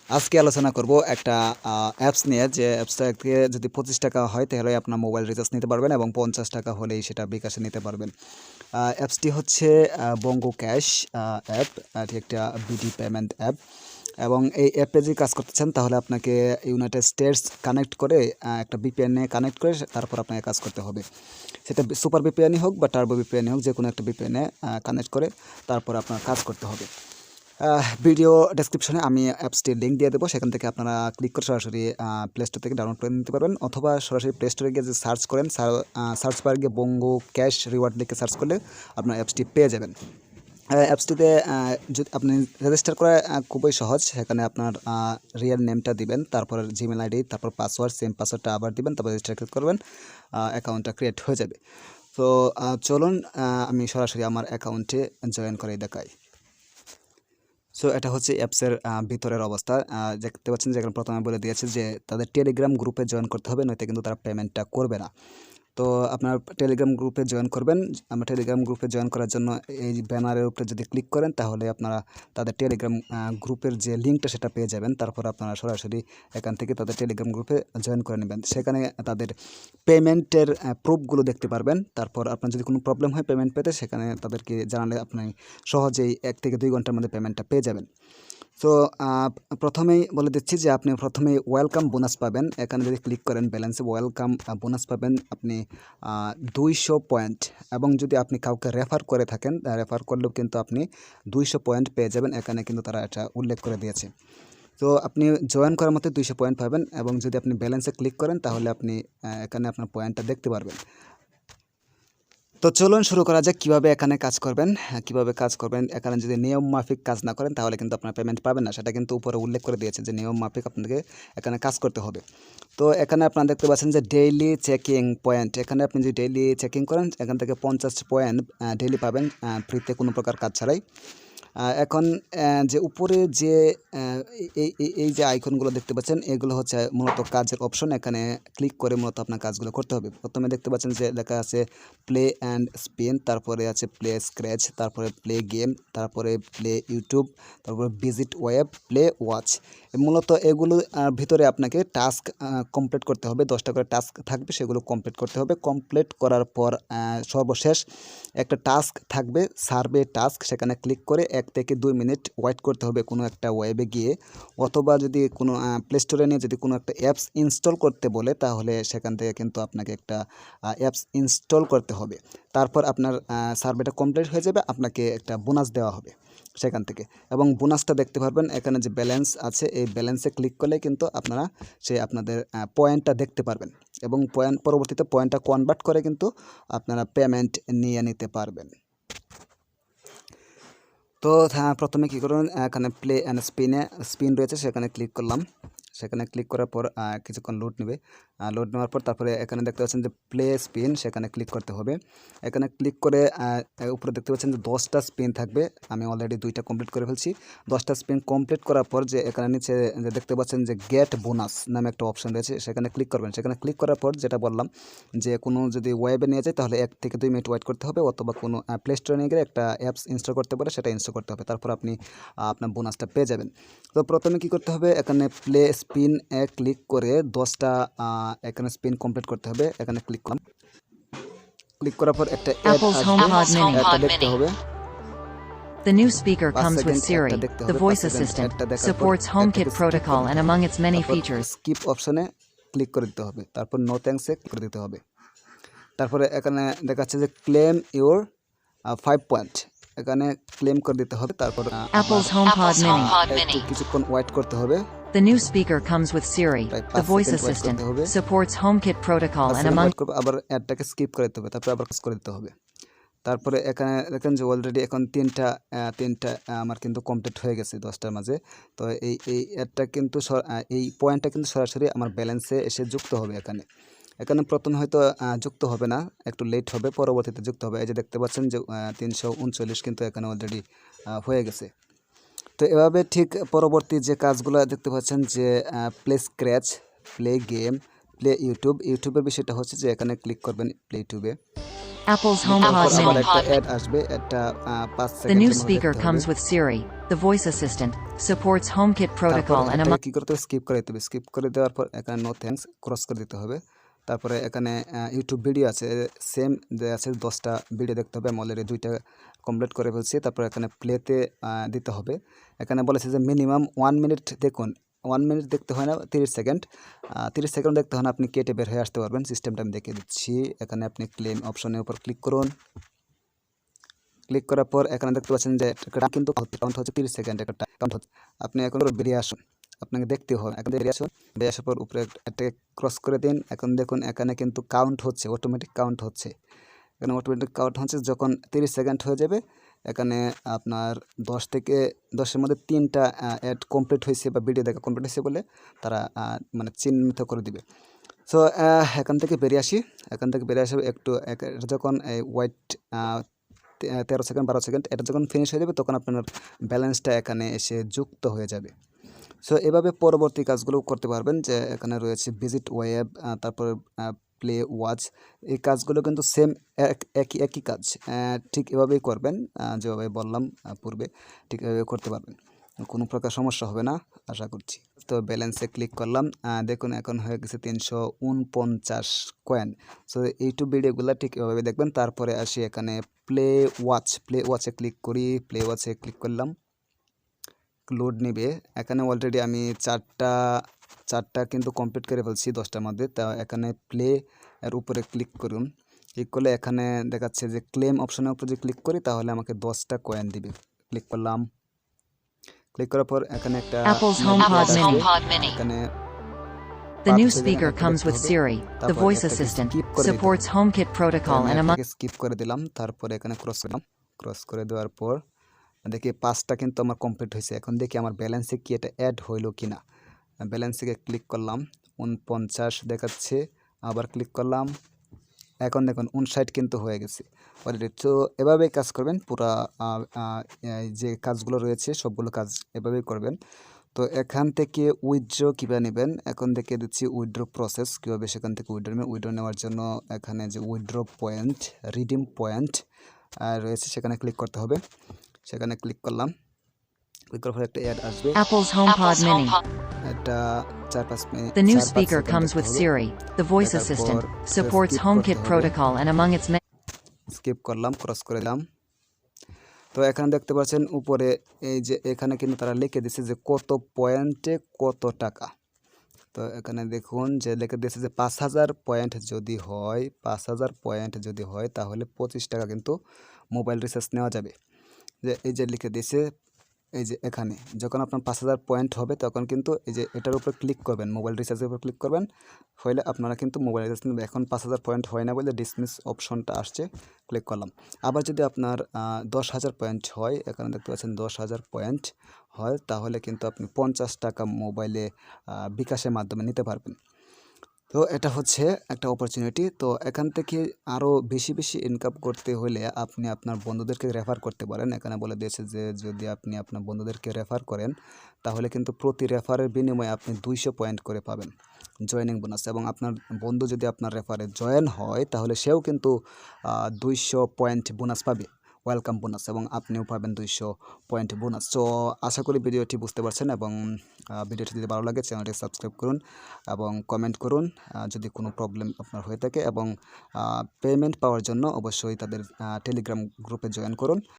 আজকে আলোচনা করব একটা অ্যাপস নিয়ে, যে অ্যাপসটা থেকে যদি 25 টাকা হয় তাহলে আপনার মোবাইল রিচার্জ নিতে পারবেন এবং 50 টাকা হলেই সেটা বিকাশে নিতে পারবেন। অ্যাপসটি হচ্ছে বঙ্গো ক্যাশ অ্যাপ। এটি একটা বিডি পেমেন্ট অ্যাপ এবং এই অ্যাপে যদি কাজ করতে চান তাহলে আপনাকে ইউনাইটেড স্টেটস কানেক্ট করে একটা বিপিএনে কানেক্ট করে তারপর আপনাকে কাজ করতে হবে। সেটা সুপার বিপিএনই হোক বা টার্বো বিপিএনই হোক, যে কোনো একটা বিপিএনে কানেক্ট করে তারপর আপনার কাজ করতে হবে। ভিডিও ডেসক্রিপশনে আমি অ্যাপসটির লিঙ্ক দিয়ে দেবো, সেখান থেকে আপনারা ক্লিক করে সরাসরি প্লে স্টোর থেকে ডাউনলোড করে নিতে পারবেন, অথবা সরাসরি প্লে স্টোরে গিয়ে যদি সার্চ করেন, সার্চ বারে গিয়ে বঙ্গো ক্যাশ রিওয়ার্ড লিখে সার্চ করলে আপনার অ্যাপসটি পেয়ে যাবেন। অ্যাপসটিতে যদি আপনি রেজিস্টার করা খুবই সহজ। সেখানে আপনার রিয়েল নেমটা দিবেন, তারপর জিমেল আইডি, তারপর পাসওয়ার্ড, সেম পাসওয়ার্ডটা আবার দিবেন, তারপর রেজিস্টার করবেন, অ্যাকাউন্টটা ক্রিয়েট হয়ে যাবে। তো চলুন আমি সরাসরি আমার অ্যাকাউন্টে জয়েন করে দেখাই। সো এটা হচ্ছে অ্যাপসের ভিতরের অবস্থা। দেখতে পাচ্ছেন যে এখানে প্রথমে বলে দিয়েছে যে তাদের টেলিগ্রাম গ্রুপে জয়েন করতে হবে, নয়তো কিন্তু তারা পেমেন্টটা করবে না। তো আপনার টেলিগ্রাম গ্রুপে জয়েন করবেন। আমরা টেলিগ্রাম গ্রুপে জয়েন করার জন্য এই ব্যানারের উপরে যদি ক্লিক করেন তাহলে আপনারা তাদের টেলিগ্রাম গ্রুপের যে লিঙ্কটা সেটা পেয়ে যাবেন। তারপর আপনারা সরাসরি এখান থেকে তাদের টেলিগ্রাম গ্রুপে জয়েন করে নেবেন। সেখানে তাদের পেমেন্টের প্রুফগুলো দেখতে পারবেন। তারপর আপনার যদি কোনো প্রবলেম হয় পেমেন্ট পেতে, সেখানে তাদেরকে জানালে আপনি সহজেই 1 থেকে 2 ঘন্টার মধ্যে পেমেন্টটা পেয়ে যাবেন। তো প্রথমেই বলে দিচ্ছি যে আপনি প্রথমেই ওয়েলকাম বোনাস পাবেন। এখানে যদি ক্লিক করেন ব্যালেন্সে ওয়েলকাম বোনাস পাবেন আপনি 200 পয়েন্ট, এবং যদি আপনি কাউকে রেফার করে থাকেন, রেফার করলেও কিন্তু আপনি 200 পয়েন্ট পেয়ে যাবেন। এখানে কিন্তু তারা এটা উল্লেখ করে দিয়েছে। তো আপনি জয়েন করার মতো 200 পয়েন্ট পাবেন, এবং যদি আপনি ব্যালেন্সে ক্লিক করেন তাহলে আপনি এখানে আপনার পয়েন্টটা দেখতে পারবেন। তো চলুন শুরু করা যাক কীভাবে এখানে কাজ করবেন। কীভাবে কাজ করবেন, এখানে যদি নিয়ম মাফিক কাজ না করেন তাহলে কিন্তু আপনার পেমেন্ট পাবেন না। সেটা কিন্তু উপরে উল্লেখ করে দিয়েছে যে নিয়ম মাফিক আপনাকে এখানে কাজ করতে হবে। তো এখানে আপনারা দেখতে পাচ্ছেন যে ডেইলি চেকিং পয়েন্ট। এখানে আপনি যদি ডেইলি চেকিং করেন এখান থেকে 50 পয়েন্ট ডেইলি পাবেন ফ্রিতে, কোনো প্রকার কাজ ছাড়াই। এখন যে উপরে যে এই যে আইকনগুলো দেখতে পাচ্ছেন, এগুলো হচ্ছে মূলত কাজের অপশন। এখানে ক্লিক করে মূলত আপনার কাজগুলো করতে হবে। প্রথমে দেখতে পাচ্ছেন যে লেখা আছে প্লে অ্যান্ড স্পিন, তারপরে আছে প্লে স্ক্র্যাচ, তারপরে প্লে গেম, তারপরে প্লে ইউটিউব, তারপরে ভিজিট ওয়েব, প্লে ওয়াচ। মূলত এগুলো ভিতরে আপনাকে টাস্ক কমপ্লিট করতে হবে। 10টা করে টাস্ক থাকবে, সেগুলো কমপ্লিট করতে হবে। কমপ্লিট করার পর সর্বশেষ একটা টাস্ক থাকবে, সার্ভে টাস্ক। সেখানে ক্লিক করে 1 থেকে 2 মিনিট ওয়েট করতে হবে কোনো একটা ওয়েবে গিয়ে, অথবা যদি কোনো প্লে স্টোরে নিয়ে যদি কোনো একটা অ্যাপস ইনস্টল করতে বলে তাহলে সেখান থেকে কিন্তু আপনাকে একটা অ্যাপস ইনস্টল করতে হবে। তারপর আপনার সার্ভেটা কমপ্লিট হয়ে যাবে, আপনাকে একটা বোনাস দেওয়া হবে সেখান থেকে, এবং বোনাসটা দেখতে পারবেন এখানে যে ব্যালেন্স আছে, এই ব্যালেন্সে ক্লিক করলে কিন্তু আপনারা আপনাদের পয়েন্টটা দেখতে পারবেন, এবং পরবর্তীতে পয়েন্টটা কনভার্ট করে কিন্তু আপনারা পেমেন্ট নিয়ে নিতে পারবেন। তো প্রথমে কী করুন, এখানে প্লে অ্যান্ড স্পিন রয়েছে, সেখানে ক্লিক করলাম। সেখানে ক্লিক করার পর কিছুক্ষণ লোড নেবে। লোড নেওয়ার পর তারপরে এখানে দেখতে পাচ্ছেন যে প্লে স্পিন, সেখানে ক্লিক করতে হবে। এখানে ক্লিক করে উপরে দেখতে পাচ্ছেন যে 10টা স্পিন থাকবে। আমি অলরেডি 2টা কমপ্লিট করে ফেলছি। 10টা স্পিন কমপ্লিট করার পর যে এখানে নিচে যে দেখতে পাচ্ছেন যে গেট বোনাস নামে একটা অপশন রয়েছে, সেখানে ক্লিক করবেন। সেখানে ক্লিক করার পর যেটা বললাম যে কোনো যদি ওয়েবে নিয়ে যায় তাহলে 1 থেকে 2 মিনিট ওয়েট করতে হবে, অথবা কোনো প্লে স্টোরে নিয়ে গেলে একটা অ্যাপস ইনস্টল করতে পারে, সেটা ইনস্টল করতে হবে। তারপর আপনি আপনার বোনাসটা পেয়ে যাবেন। তো প্রথমে কী করতে হবে, এখানে প্লে স্পিন ক্লিক করে 10টা এখানে স্পিন কমপ্লিট করতে হবে। এখানে ক্লিক করলাম। ক্লিক করার পর একটা অ্যাড আসবে, একটা দেখতে হবে। The new speaker 5 comes with second Siri, একটা দেখতে the হবে। 5 voice সেকেন্ড assistant, একটা দেখার পর supports HomeKit protocol and among its many features. Skip অপশনে ক্লিক করে দিতে হবে, তারপর নো থ্যাঙ্কসে ক্লিক করে দিতে হবে। তারপরে এখানে দেখাচ্ছে যে ক্লেম ইউর 5 পয়েন্ট, এখানে ক্লেম করে দিতে হবে। তারপর Apple's HomePod Mini. একটু কিছুক্ষণ ওয়েট করতে হবে। The new speaker comes with Siri, Right, the 5 voice second wait assistant, করতে হবে। supports HomeKit protocol 5 and second among wait করবে, আবার অ্যাডটাকে স্কিপ করে দিতে হবে, তারপর আবার কাজ করে দিতে হবে। তারপরে এখানে দেখেন যে অলরেডি এখন তিনটা আমার কিন্তু কমপ্লিট হয়ে গেছে 10টার মাঝে। তো এই অ্যাডটা কিন্তু এই পয়েন্টটা কিন্তু সরাসরি আমার ব্যালেন্সে এসে যুক্ত হবে। এখানে প্রথমে হয়তো যুক্ত হবে না, একটু লেট হবে, পরবর্তীতে যুক্ত হবে। এই যে দেখতে পাচ্ছেন যে 339 কিন্তু এখানে অলরেডি হয়ে গেছে। তো এভাবে ঠিক পরবর্তী যে কাজগুলো দেখতে পাচ্ছেন যে play scratch, play game, play ইউটিউবের বিষয়টা হচ্ছে যে এখানে ক্লিক করবেন প্লে ইউটিউবে। Apple's দেখার পর HomePod আবার Mini. একটা অ্যাড আসবে, একটা 5 The new সেকেন্ডের মতো speaker দেখতে হবে। comes with Siri, the voice assistant, supports HomeKit তারপর protocol and এটাকে among কি করতে হবে, স্কিপ করে দিতে হবে। স্কিপ করে দেওয়ার পর এখানে নো থ্যাঙ্কস ক্রস করে দিতে হবে। তারপরে এখানে ইউটিউব ভিডিও আছে, সেম যে আছে 10টা ভিডিও দেখতে হবে। আমি অলরেডি 2টা কমপ্লিট করে ফেলছি। তারপর এখানে প্লেতে দিতে হবে। এখানে বলেছে যে মিনিমাম 1 মিনিট দেখুন। 1 মিনিট দেখতে হয় না, 30 সেকেন্ড। 30 সেকেন্ড দেখতে হয় না, আপনি কেটে বের হয়ে আসতে পারবেন। সিস্টেমটা আমি দেখিয়ে দিচ্ছি। এখানে আপনি ক্লেম অপশনের উপর ক্লিক করুন। ক্লিক করার পর এখানে দেখতে পাচ্ছেন যে একটা কিন্তু কাউন্ট হচ্ছে 30 সেকেন্ড, একটা কাউন্ট হচ্ছে। আপনি এখন বেরিয়ে আসুন, আপনাকে দেখতে হবে। এখন বেরিয়ে আসুন, বেরিয়ে আসার পর উপরে এটাকে ক্রস করে দিন। এখন দেখুন এখানে কিন্তু কাউন্ট হচ্ছে, অটোমেটিক কাউন্ট হচ্ছে। এখানে অটোমেটিক কাউন্ট হচ্ছে, যখন 30 সেকেন্ড হয়ে যাবে এখানে আপনার 10 এর মধ্যে 3টা অ্যাড কমপ্লিট হয়েছে বা ভিডিও দেখা কমপ্লিট হয়েছে বলে তারা মানে চিহ্নিত করে দিবে। সো এখান থেকে বেরিয়ে আসি। এখান থেকে বেরিয়ে আসে একটু যখন এই ওয়েট 13 সেকেন্ড 12 সেকেন্ড এটা যখন ফিনিশ হয়ে যাবে তখন আপনার ব্যালেন্সটা এখানে এসে যুক্ত হয়ে যাবে। সো এভাবে পরবর্তী কাজগুলো করতে পারবেন, যে এখানে রয়েছে ভিজিট ওয়েব, তারপর প্লে ওয়াচ। এই কাজগুলো কিন্তু সেম একই কাজ। ঠিক এভাবেই করবেন, যেভাবে বললাম পূর্বে, ঠিক এভাবে করতে পারবেন। কোনো প্রকার সমস্যা হবে না আশা করছি। তো ব্যালেন্সে ক্লিক করলাম, দেখুন এখন হয়ে গেছে 349 কয়েন। সো ইউটিউব ভিডিওগুলো ঠিক এভাবে দেখবেন। তারপরে আসি এখানে প্লে ওয়াচে ক্লিক করি। প্লে ওয়াচে ক্লিক করলাম, লোড নেবে। এখানে অলরেডি আমি চারটা কিন্তু কমপ্লিট করে ফেলছি 10টার মধ্যে। তা এখানে প্লে এর উপরে ক্লিক করুন। ক্লিক করলে এখানে দেখাচ্ছে যে ক্লেম অপশনের উপর যদি ক্লিক করি তাহলে আমাকে 10টা কয়েন দিবে। ক্লিক করলাম। ক্লিক করার পর এখানে একটা Apple's মেবি HomePod অ্যাড আসবে। Mini. এখানে The new 5 সেকেন্ড speaker একটা comes দেখতে with হবে। Siri, the তারপর voice অ্যাডটাকে assistant, স্কিপ করে দিতে supports হবে। HomeKit তো protocol আমি and among অ্যাডটাকে স্কিপ করে দিলাম। তারপরে এখানে ক্রস করলাম। ক্রস করে দেওয়ার পর দেখি 5টা কিন্তু আমার কমপ্লিট হয়েছে। এখন দেখি আমার ব্যালেন্সে কি এটা অ্যাড হইলো কিনা। ব্যালেন্সে ক্লিক করলাম, 49 দেখাচ্ছে। আবার ক্লিক করলাম, এখন দেখুন 59 কিন্তু হয়ে গেছে অলরেডি। তো এভাবেই কাজ করবেন, পুরা এই যে কাজগুলো রয়েছে সবগুলো কাজ এভাবেই করবেন। তো এখান থেকে উইথড্র কীভাবে নেবেন, এখন থেকে দিচ্ছি উইথড্র প্রসেস কীভাবে সেখান থেকে উইথড্র নেবেন। উইথড্র নেওয়ার জন্য এখানে যে উইথড্র পয়েন্ট, রিডিম পয়েন্ট রয়েছে সেখানে ক্লিক করতে হবে। সেখানে ক্লিক করলাম। ক্লিক করার পর একটা অ্যাড আসবে, Apple's HomePod Mini. এটা 4-5 minute The new 4-5 speaker second comes দেখতে with হবে। Siri, the voice দেখার assistant, পর supports স্কিপ করতে HomeKit হবে। protocol and among its many skip করলাম, ক্রস করে দিলাম। তো এখানে দেখতে পাচ্ছেন উপরে এই যে এখানে কিন্তু তারা লিখে দিচ্ছে যে কত পয়েন্টে কত টাকা। তো এখানে দেখুন যে লিখে দিয়েছে যে 5000 পয়েন্ট যদি হয়, 5000 পয়েন্ট যদি হয় তাহলে 25 টাকা কিন্তু মোবাইল রিচার্জ নেওয়া যাবে। যে এই যে লিখে দিয়েছে, এই যে এখানে যখন আপনার 5000 পয়েন্ট হবে তখন কিন্তু এই যে এটার উপর ক্লিক করবেন, মোবাইল রিচার্জের উপর ক্লিক করবেন, হইলে আপনারা কিন্তু মোবাইল রিচার্জ নেবেন। এখন 5000 পয়েন্ট হয় না বলে ডিসমিস অপশনটা আসছে, ক্লিক করলাম। আবার যদি আপনার 10,000 পয়েন্ট হয়, এখানে দেখতে পাচ্ছেন 10,000 পয়েন্ট হয় তাহলে কিন্তু আপনি 50 টাকা মোবাইলে বিকাশের মাধ্যমে নিতে পারবেন। তো এটা হচ্ছে একটা অপরচুনিটি। তো এখান থেকে আরও বেশি ইনকাম করতে হলে আপনি আপনার বন্ধুদেরকে রেফার করতে পারেন। এখানে বলে দিয়েছে যে যদি আপনি আপনার বন্ধুদেরকে রেফার করেন তাহলে কিন্তু প্রতি রেফারের বিনিময়ে আপনি 200 পয়েন্ট করে পাবেন জয়েনিং বোনাস, এবং আপনার বন্ধু যদি আপনার রেফারে জয়েন হয় তাহলে সেও কিন্তু 200 পয়েন্ট বোনাস পাবে, ওয়েলকাম বোনাস, এবং আপনিও পাবেন 200 পয়েন্ট বোনাস। তো আশা করি ভিডিওটি বুঝতে পারছেন, এবং ভিডিওটি যদি ভালো লাগে চ্যানেলটি সাবস্ক্রাইব করুন এবং কমেন্ট করুন যদি কোনো প্রবলেম আপনার হয়ে থাকে, এবং পেমেন্ট পাওয়ার জন্য অবশ্যই তাদের টেলিগ্রাম গ্রুপে জয়েন করুন।